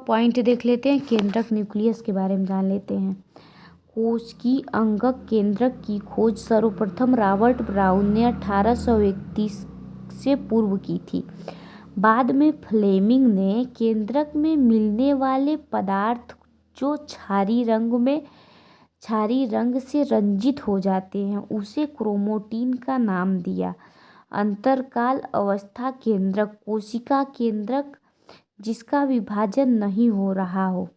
Point देख लेते हैं। केंद्रक न्यूक्लियस के बारे में जान लेते हैं। कोश की अंगक केंद्रक की खोज सर्वप्रथम रॉबर्ट ब्राउन ने 1831 से पूर्व की थी। बाद में फ्लेमिंग ने केंद्रक में मिलने वाले पदार्थ जो क्षारीय रंग से रंजित हो जाते हैं उसे क्रोमैटिन का नाम दिया। अंतरकाल अवस्था केंद्रक कोशिका केंद्रक जिसका विभाजन नहीं हो रहा हो,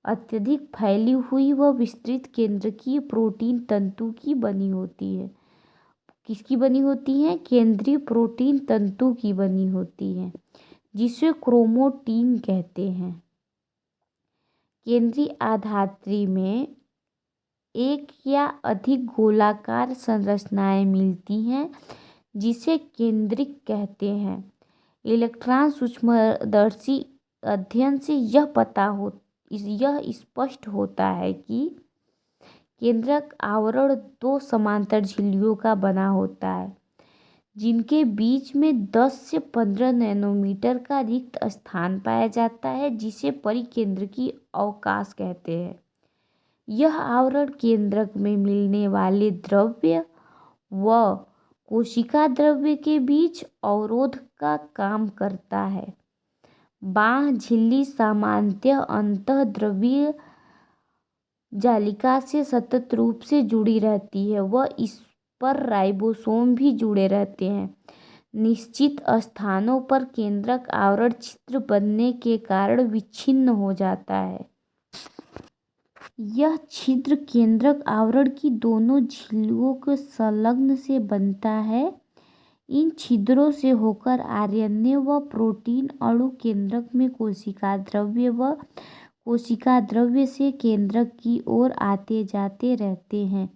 अत्यधिक फैली हुई व विस्तृत केंद्रकीय प्रोटीन तंतु की बनी होती है। किसकी बनी होती है? केंद्रीय प्रोटीन तंतु की बनी होती है, जिसे क्रोमैटिन कहते हैं। केंद्रीय आधात्री में एक या अधिक गोलाकार संरचनाएं मिलती हैं, जिसे केंद्रिक कहते हैं। इलेक्ट्रॉन सूक्ष्मदर्शी अध्ययन से यह स्पष्ट होता है कि केंद्रक आवरण दो समांतर झिल्लियों का बना होता है, जिनके बीच में 10 से 15 नैनोमीटर का रिक्त स्थान पाया जाता है, जिसे परिकेंद्रकीय अवकाश कहते हैं। यह आवरण केंद्रक में मिलने वाले द्रव्य व कोशिका द्रव्य के बीच अवरोध का काम करता है। बाह्य झिल्ली सामान्यतः अंतःद्रव्यीय जालिका से सतत रूप से जुड़ी रहती है व इस पर राइबोसोम भी जुड़े रहते हैं। निश्चित स्थानों पर केंद्रक आवरण छिद्र बनने के कारण विच्छिन्न हो जाता है। यह छिद्र केंद्रक आवरण की दोनों झिल्लियों के संलग्न से बनता है। इन छिद्रों से होकर आरएनए व प्रोटीन अणु केंद्रक में कोशिका द्रव्य व कोशिका द्रव्य से केंद्रक की ओर आते जाते रहते हैं।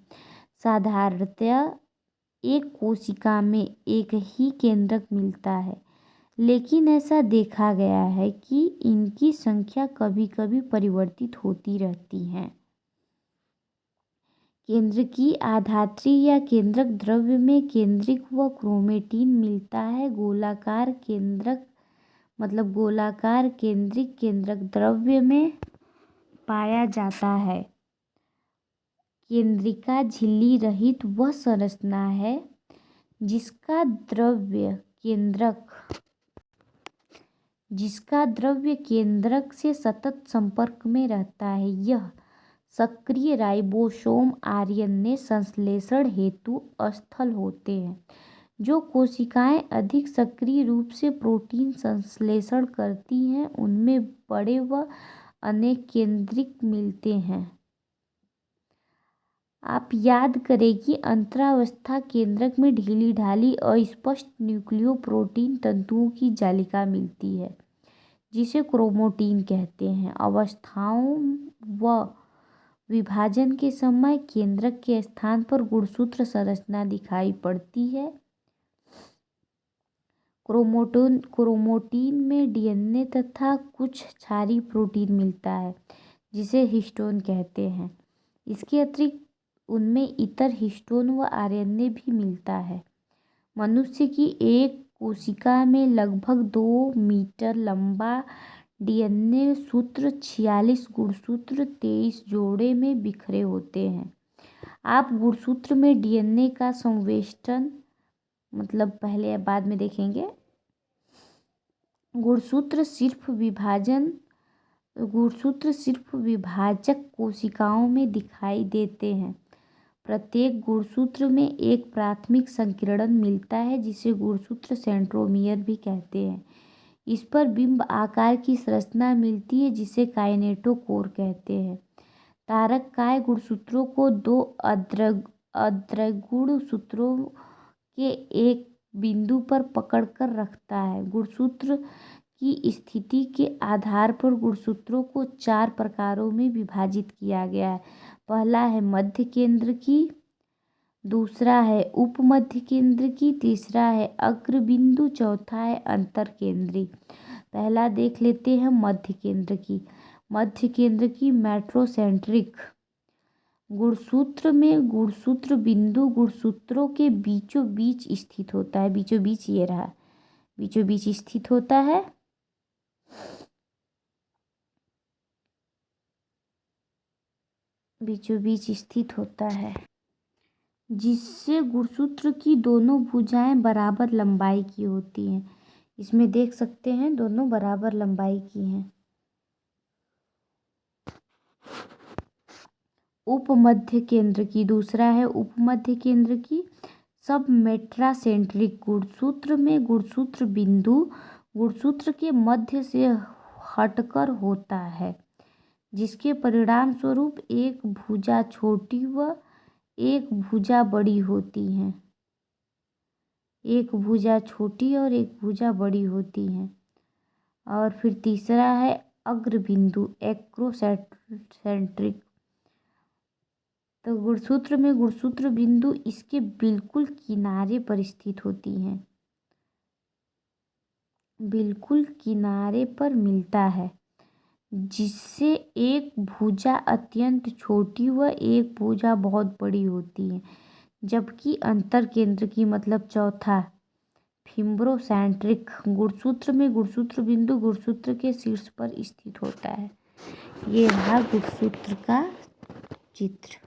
साधारणतः एक कोशिका में एक ही केंद्रक मिलता है, लेकिन ऐसा देखा गया है कि इनकी संख्या कभी कभी परिवर्तित होती रहती है। केंद्रकीय आधात्री या केंद्रक द्रव्य में केंद्रिक व क्रोमैटिन मिलता है। गोलाकार केंद्रिक केंद्रक द्रव्य में पाया जाता है। केंद्रिका झिल्ली रहित वह संरचना है जिसका द्रव्य केंद्रक से सतत संपर्क में रहता है। यह सक्रिय राइबोसोम आरएनए संश्लेषण हेतु स्थल होते हैं। जो कोशिकाएं अधिक सक्रिय रूप से प्रोटीन संश्लेषण करती हैं उनमें बड़े व अनेक केंद्रिक मिलते हैं। आप याद करें कि अंतरावस्था केंद्रक में ढीली ढाली अस्पष्ट न्यूक्लियोप्रोटीन तंतुओं की जालिका मिलती है, जिसे क्रोमैटिन कहते हैं। अवस्थाओं व विभाजन के समय केंद्रक के स्थान पर गुणसूत्र संरचना दिखाई पड़ती है। क्रोमैटिन में डीएनए तथा कुछ क्षारीय प्रोटीन मिलता है, जिसे हिस्टोन कहते हैं। इसके अतिरिक्त उनमें इतर हिस्टोन व आरएनए भी मिलता है। मनुष्य की एक कोशिका में लगभग 2 मीटर लंबा डीएनए सूत्र 46 गुणसूत्र 23 जोड़े में बिखरे होते हैं। आप गुणसूत्र में डीएनए का संवेष्टन पहले या बाद में देखेंगे। गुणसूत्र सिर्फ विभाजक कोशिकाओं में दिखाई देते हैं। प्रत्येक गुणसूत्र में एक प्राथमिक संकीर्ण मिलता है, जिसे गुणसूत्र सेंट्रोमियर भी कहते हैं। इस पर बिंब आकार की संरचना मिलती है, जिसे काइनेटोकोर कहते हैं। तारक काय गुणसूत्रों को 2 अर्धगुणसूत्रों के एक बिंदु पर पकड़कर रखता है। गुणसूत्र की स्थिति के आधार पर गुणसूत्रों को 4 प्रकारों में विभाजित किया गया है। पहला है मध्य केंद्रकी, दूसरा है उपमध्य केंद्रकी, तीसरा है अग्रबिंदु, चौथा है अंतरकेंद्री। पहला देख लेते हैं मध्य केंद्रकी मेट्रोसेंट्रिक। गुणसूत्र में गुणसूत्र बिंदु गुणसूत्रों के बीचों बीच स्थित होता है। बीचों बीच ये रहा, बीचों बीच स्थित होता है। बीचों बीच स्थित होता है, जिससे गुणसूत्र की दोनों भुजाएं बराबर लंबाई की होती हैं। इसमें देख सकते हैं दोनों बराबर लंबाई की हैं। उपमध्य केंद्र की, दूसरा है उपमध्य केंद्र की। सब मेट्रासेंट्रिक गुणसूत्र में गुणसूत्र बिंदु गुणसूत्र के मध्य से हटकर होता है, जिसके परिणाम स्वरूप एक भुजा छोटी व एक भुजा बड़ी होती है। एक भुजा छोटी और एक भुजा बड़ी होती है। और फिर तीसरा है अग्रबिंदु एक्रोसेंट्रिक। तो गुणसूत्र में गुणसूत्र बिंदु इसके बिल्कुल किनारे पर स्थित होती हैं, बिल्कुल किनारे पर मिलता है, जिससे एक भुजा अत्यंत छोटी व एक भुजा बहुत बड़ी होती है। जबकि अंतर केंद्र की मतलब चौथा फिम्ब्रोसेंट्रिक गुणसूत्र में गुणसूत्र बिंदु गुणसूत्र के शीर्ष पर स्थित होता है। ये रहा गुणसूत्र का चित्र।